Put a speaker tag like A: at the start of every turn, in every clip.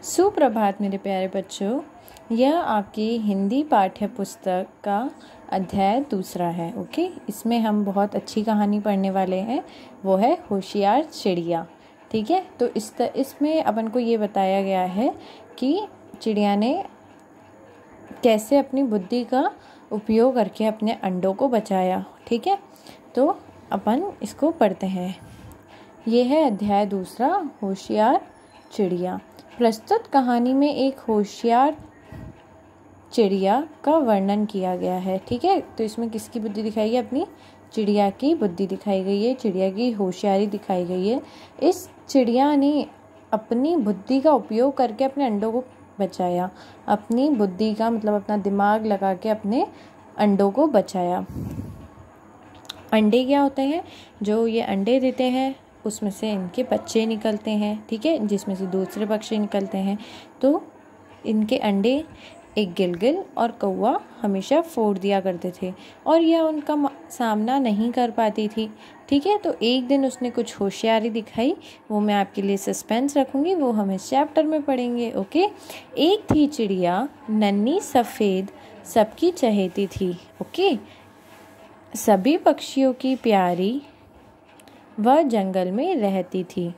A: सुप्रभात मेरे प्यारे बच्चों। यह आपकी हिंदी पाठ्य पुस्तक का अध्याय 2 है। ओके, इसमें हम बहुत अच्छी कहानी पढ़ने वाले हैं, वो है होशियार चिड़िया। ठीक है, तो इसमें अपन को ये बताया गया है कि चिड़िया ने कैसे अपनी बुद्धि का उपयोग करके अपने अंडों को बचाया। ठीक है, तो अपन इसको पढ़ते हैं। ये है अध्याय 2, होशियार चिड़िया। प्रस्तुत कहानी में एक होशियार चिड़िया का वर्णन किया गया है। ठीक है, तो इसमें किसकी बुद्धि दिखाई गई? अपनी चिड़िया की बुद्धि दिखाई गई है, चिड़िया की होशियारी दिखाई गई है। इस चिड़िया ने अपनी बुद्धि का उपयोग करके अपने अंडों को बचाया। अपनी बुद्धि का मतलब अपना दिमाग लगा के अपने अंडों को बचाया। अंडे क्या होते हैं? जो ये अंडे देते हैं उसमें से इनके बच्चे निकलते हैं। ठीक है, जिसमें से दूसरे पक्षी निकलते हैं। तो इनके अंडे एक गिलगिल और कौवा हमेशा फोड़ दिया करते थे और यह उनका सामना नहीं कर पाती थी। ठीक है, तो एक दिन उसने कुछ होशियारी दिखाई, वो मैं आपके लिए सस्पेंस रखूँगी, वो हम इस चैप्टर में पढ़ेंगे। ओके, एक थी चिड़िया नन्ही सफ़ेद, सबकी चहेती थी। ओके, सभी पक्षियों की प्यारी, वह जंगल में रहती थी।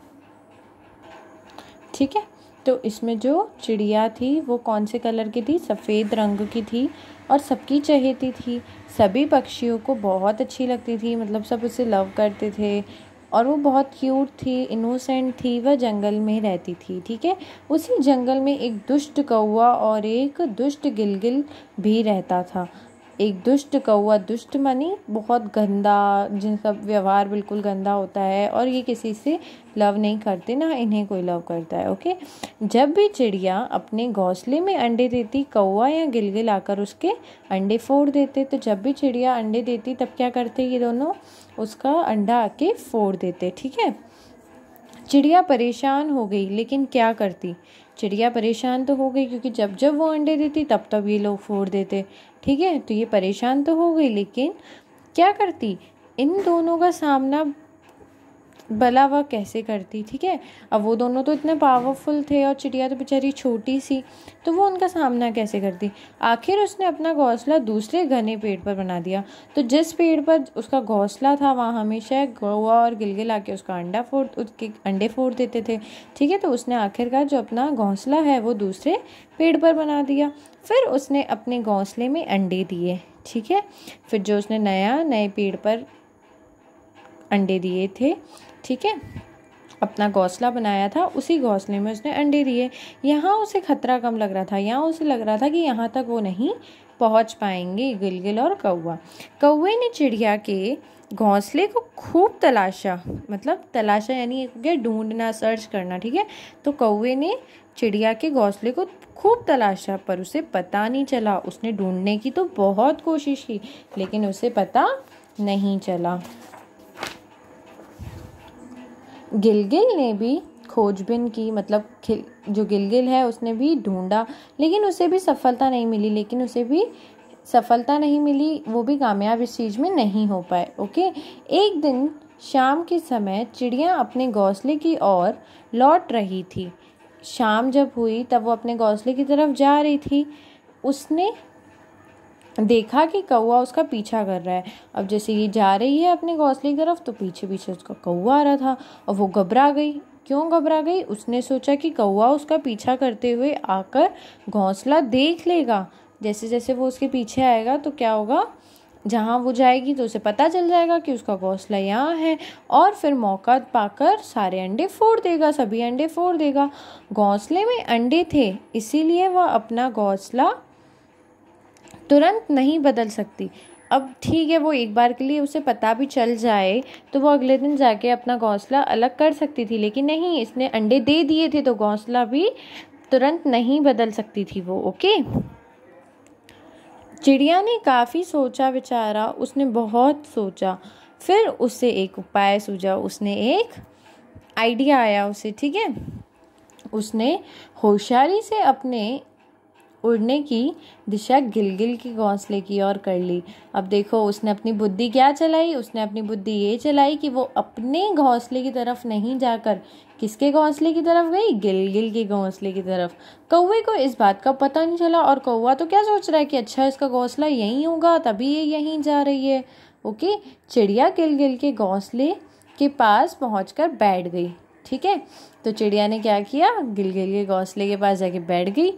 A: ठीक है, तो इसमें जो चिड़िया थी वो कौन से कलर की थी? सफ़ेद रंग की थी और सबकी चहेती थी। सभी पक्षियों को बहुत अच्छी लगती थी, मतलब सब उसे लव करते थे और वो बहुत क्यूट थी, इनोसेंट थी। वह जंगल में रहती थी। ठीक है, उसी जंगल में एक दुष्ट कौवा और एक दुष्ट गिलगिल भी रहता था। एक दुष्ट कौवा, दुष्ट मानी बहुत गंदा, जिनका व्यवहार बिल्कुल गंदा होता है और ये किसी से लव नहीं करते, ना इन्हें कोई लव करता है। ओके, जब भी चिड़िया अपने घोंसले में अंडे देती, कौवा या गिलगिल आकर उसके अंडे फोड़ देते। तो जब भी चिड़िया अंडे देती तब क्या करते ये दोनों? उसका अंडा आके फोड़ देते। ठीक है, चिड़िया परेशान हो गई, लेकिन क्या करती? चिड़िया परेशान तो हो गई क्योंकि जब जब वो अंडे देती तब तब ये लोग फोड़ देते। ठीक है, तो ये परेशान तो हो गई, लेकिन क्या करती? इन दोनों का सामना भला वह कैसे करती? ठीक है, अब वो दोनों तो इतने पावरफुल थे और चिड़िया तो बेचारी छोटी सी, तो वो उनका सामना कैसे करती? आखिर उसने अपना घोंसला दूसरे घने पेड़ पर बना दिया। तो जिस पेड़ पर उसका घोंसला था वहाँ हमेशा कौवा और गिलगिल आके उसके अंडे फोड़ देते थे। ठीक है, तो उसने आखिरकार जो अपना घोंसला है वो दूसरे पेड़ पर बना दिया। फिर उसने अपने घोंसले में अंडे दिए। ठीक है, फिर जो उसने नए पेड़ पर अंडे दिए थे, ठीक है, अपना घोंसला बनाया था, उसी घोंसले में उसने अंडे दिए। यहाँ उसे खतरा कम लग रहा था, यहाँ उसे लग रहा था कि यहाँ तक वो नहीं पहुँच पाएंगे गिलगिल और कौवा। कौवे ने चिड़िया के घोंसले को खूब तलाशा, मतलब तलाशा यानी क्या? ढूंढना, सर्च करना। ठीक है, तो कौवे ने चिड़िया के घोंसले को खूब तलाशा पर उसे पता नहीं चला। उसने ढूंढने की तो बहुत कोशिश की, लेकिन उसे पता नहीं चला। गिलगिल ने भी खोजबीन की, मतलब जो गिलगिल है उसने भी ढूंढा, लेकिन उसे भी सफलता नहीं मिली, वो भी कामयाब इस चीज़ में नहीं हो पाए। ओके, एक दिन शाम के समय चिड़िया अपने घोंसले की ओर लौट रही थी। शाम जब हुई तब वो अपने घोंसले की तरफ जा रही थी। उसने देखा कि कौवा उसका पीछा कर रहा है। अब जैसे ये जा रही है अपने घोंसले की तरफ तो पीछे पीछे उसका कौवा आ रहा था और वो घबरा गई। क्यों घबरा गई? उसने सोचा कि कौवा उसका पीछा करते हुए आकर घोंसला देख लेगा। जैसे जैसे वो उसके पीछे आएगा तो क्या होगा? जहाँ वो जाएगी तो उसे पता चल जाएगा कि उसका घोंसला यहाँ है और फिर मौका पाकर सारे अंडे फोड़ देगा, सभी अंडे फोड़ देगा। घोंसले में अंडे थे, इसीलिए वह अपना घोंसला तुरंत नहीं बदल सकती। अब ठीक है, वो एक बार के लिए उसे पता भी चल जाए तो वो अगले दिन जाके अपना घोंसला अलग कर सकती थी, लेकिन नहीं, इसने अंडे दे दिए थे तो घोंसला भी तुरंत नहीं बदल सकती थी वो। ओके, चिड़िया ने काफ़ी सोचा विचारा, उसने बहुत सोचा, फिर उसे एक उपाय सूझा, उसने एक आइडिया आया उसे। ठीक है, उसने होशियारी से अपने उड़ने की दिशा गिलगिल के घोंसले की ओर कर ली। अब देखो उसने अपनी बुद्धि क्या चलाई, उसने अपनी बुद्धि ये चलाई कि वो अपने घोंसले की तरफ नहीं जाकर किसके घोंसले की तरफ गई, गिलगिल के घोंसले की तरफ। कौवे को इस बात का पता नहीं चला और कौवा तो क्या सोच रहा है कि अच्छा इसका घोंसला यहीं होगा तभी ये यहीं जा रही है। ओके, चिड़िया गिलगिल के घोंसले के पास पहुंचकर बैठ गई। ठीक है, तो चिड़िया ने क्या किया, गिलगिल के घोंसले के पास जाके बैठ गई।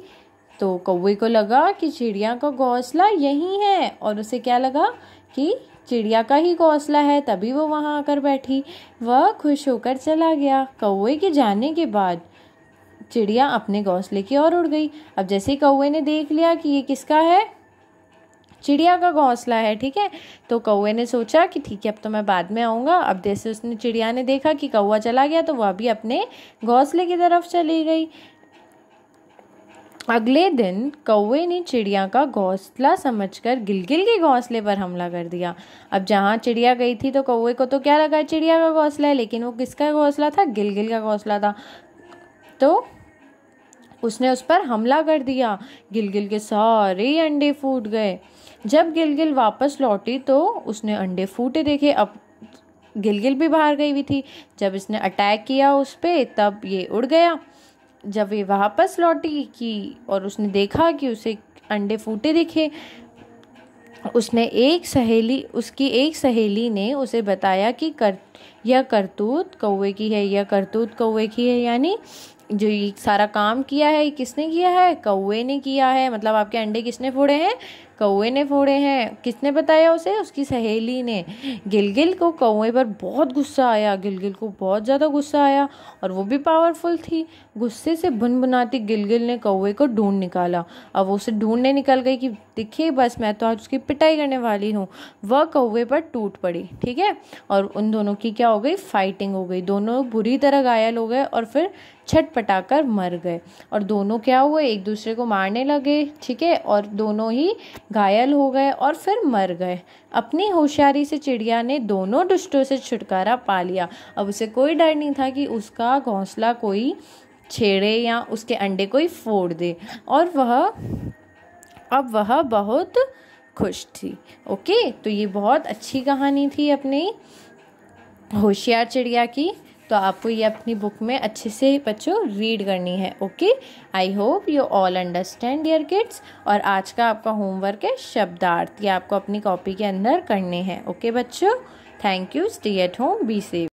A: तो कौवे को लगा कि चिड़िया का घोंसला यहीं है और उसे क्या लगा कि चिड़िया का ही घोंसला है, तभी वो वहां आकर बैठी। वह खुश होकर चला गया। कौवे के जाने के बाद चिड़िया अपने घोंसले की ओर उड़ गई। अब जैसे ही कौवे ने देख लिया कि ये किसका है, चिड़िया का घोंसला है, ठीक है, तो कौवे ने सोचा कि ठीक है अब तो मैं बाद में आऊँगा। अब जैसे उसने चिड़िया ने देखा कि कौवा चला गया तो वह भी अपने घोंसले की तरफ चली गई। अगले दिन कौवे ने चिड़िया का घोंसला समझकर गिलगिल के घोंसले पर हमला कर दिया। अब जहाँ चिड़िया गई थी तो कौवे को तो क्या लगा चिड़िया का घोंसला है, लेकिन वो किसका घोंसला था, गिलगिल का घोंसला था। तो उसने उस पर हमला कर दिया। गिलगिल के सारे अंडे फूट गए। जब गिलगिल वापस लौटी तो उसने अंडे फूटे देखे। अब गिलगिल भी बाहर गई हुई थी। जब इसने अटैक किया उस पे तब ये उड़ गया। जब ये वापस लौटी कि और उसने देखा कि उसे अंडे फूटे दिखे, उसकी एक सहेली ने उसे बताया कि यह करतूत कौवे की है, यह करतूत कौवे की है, यानी जो ये सारा काम किया है ये किसने किया है, कौवे ने किया है। मतलब आपके अंडे किसने फोड़े हैं, कौवे ने फोड़े हैं। किसने बताया उसे, उसकी सहेली ने। गिलगिल को कौवे पर बहुत गुस्सा आया, गिलगिल को बहुत ज़्यादा गुस्सा आया और वो भी पावरफुल थी। गुस्से से भुनभुनाती गिलगिल ने कौवे को ढूंढ निकाला। अब वो उसे ढूंढने निकल गई कि देखिए बस मैं तो आज उसकी पिटाई करने वाली हूँ। वह कौवे पर टूट पड़ी, ठीक है, और उन दोनों की क्या हो गई, फाइटिंग हो गई। दोनों बुरी तरह घायल हो गए और फिर छटपटाकर मर गए। और दोनों क्या हुए, एक दूसरे को मारने लगे, ठीक है, और दोनों ही घायल हो गए और फिर मर गए। अपनी होशियारी से चिड़िया ने दोनों दुष्टों से छुटकारा पा लिया। अब उसे कोई डर नहीं था कि उसका घोंसला कोई छेड़े या उसके अंडे कोई फोड़ दे, और अब वह बहुत खुश थी। ओके, तो ये बहुत अच्छी कहानी थी अपनी होशियार चिड़िया की। तो आपको ये अपनी बुक में अच्छे से बच्चों रीड करनी है। Okay, I hope you all understand dear kids. और आज का आपका होमवर्क है शब्दार्थ, ये आपको अपनी कॉपी के अंदर करने हैं। ओके बच्चों, thank you, stay at home, be safe.